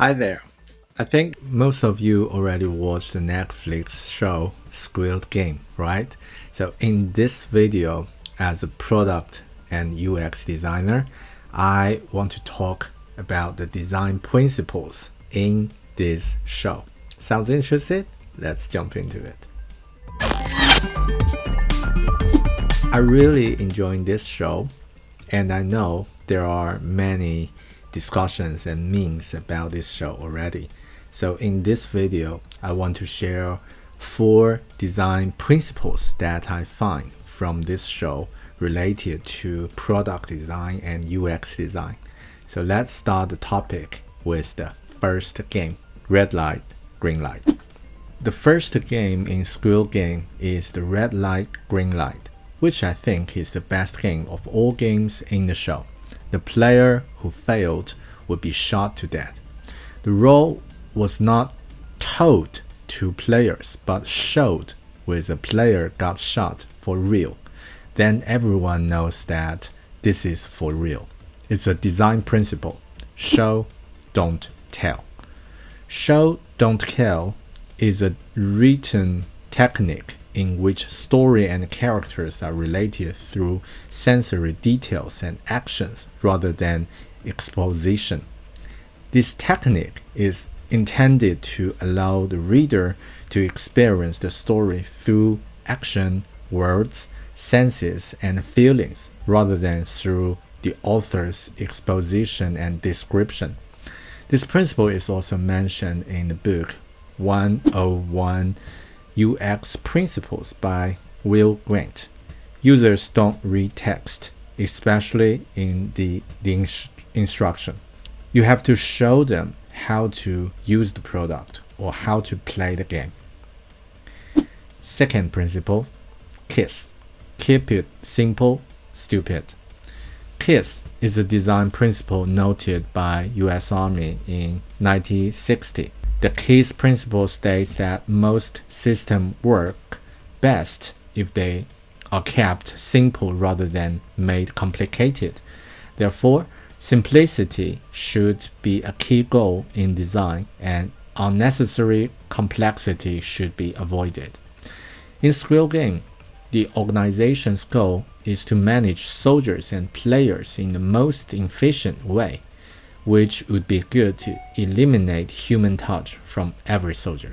Hi there. I think most of you already watched the Netflix show Squid Game, right? So in this video, as a product and UX designer, I want to talk about the design principles in this show. Sounds interested? Let's jump into it. I really enjoy this show, and I know there are many discussions and memes about this show already. So in this video, I want to share 4 design principles that I find from this show related to product design and UX design. So let's start the topic with the first game, red light, green light. The first game in Squid Game is the red light, green light, which I think is the best game of all games in the show. The player who failed would be shot to death. The role was not told to players, but showed with a player got shot for real. Then everyone knows that this is for real. It's a design principle. Show, don't tell. Show, don't tell is a written technique in which story and characters are related through sensory details and actions rather than exposition. This technique is intended to allow the reader to experience the story through action, words, senses, and feelings rather than through the author's exposition and description. This principle is also mentioned in the book 101 UX Principles by Will Grant. Users don't read text, especially in the instruction. You have to show them how to use the product or how to play the game. Second principle, KISS. Keep it simple, stupid. KISS is a design principle noted by US Army in 1960. The KISS principle states that most systems work best if they are kept simple rather than made complicated. Therefore, simplicity should be a key goal in design, and unnecessary complexity should be avoided. In Squid Game, the organization's goal is to manage soldiers and players in the most efficient way, which would be good to eliminate human touch from every soldier.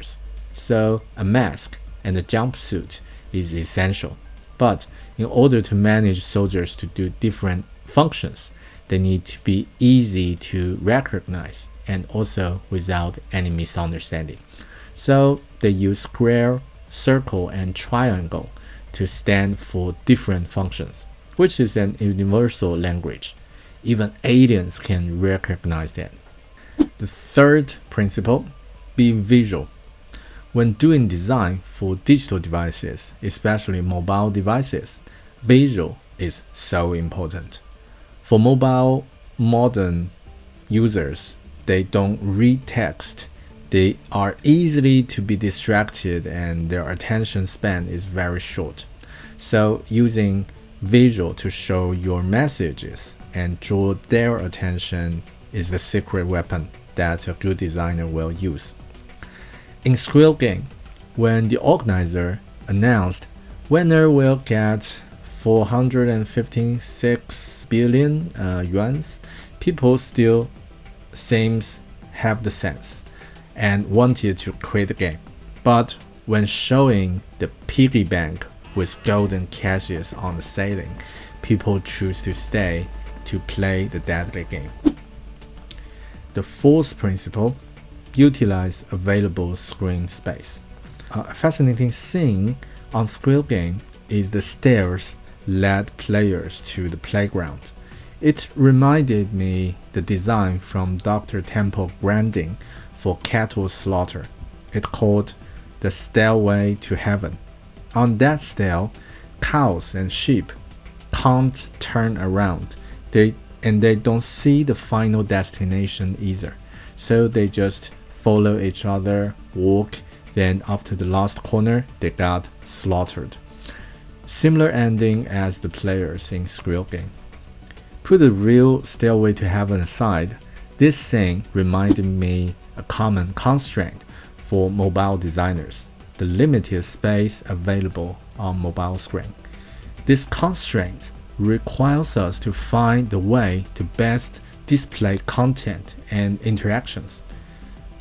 So a mask and a jumpsuit is essential. But in order to manage soldiers to do different functions, they need to be easy to recognize and also without any misunderstanding. So they use square, circle, and triangle to stand for different functions, which is an universal language. Even aliens can recognize that. The third principle, be visual. When doing design for digital devices, especially mobile devices, visual is so important. For mobile modern users, they don't read text. They are easily to be distracted and their attention span is very short. So using visual to show your messages and draw their attention is the secret weapon that a good designer will use. In Squid Game, when the organizer announced winner will get 456 billion yuans, people still seems have the sense and wanted to quit the game. But when showing the piggy bank with golden caches on the ceiling, people choose to stay to play the deadly game. The fourth principle, utilize available screen space. A fascinating thing on Squid Game is the stairs led players to the playground. It reminded me the design from Dr. Temple Grandin for cattle slaughter. It's called the Stairway to Heaven. On that stair, cows and sheep can't turn around. They don't see the final destination either. So they just follow each other, walk, then after the last corner, they got slaughtered. Similar ending as the players in Squid Game. Put the real Stairway to Heaven aside, This thing reminded me a common constraint for mobile designers, the limited space available on mobile screen. This constraint requires us to find the way to best display content and interactions.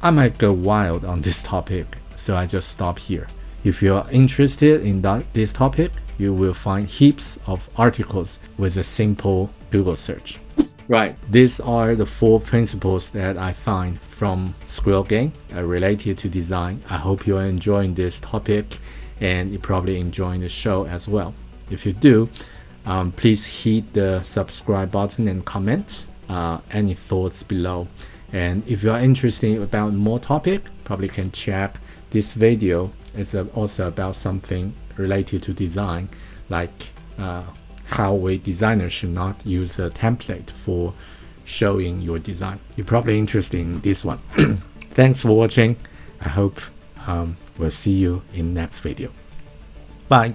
I might go wild on this topic, so I just stop here. If you are interested in this topic, you will find heaps of articles with a simple Google search. Right, these are the 4 principles that I find from Squirrel Gang related to design. I hope you are enjoying this topic and you're probably enjoying the show as well. If you do, please hit the subscribe button and comment any thoughts below. And if you are interested about more topic, probably can check this video. It's also about something related to design, like how a designer should not use a template for showing your design. You're probably interested in this one. Thanks for watching. I hope we'll see you in next video. Bye.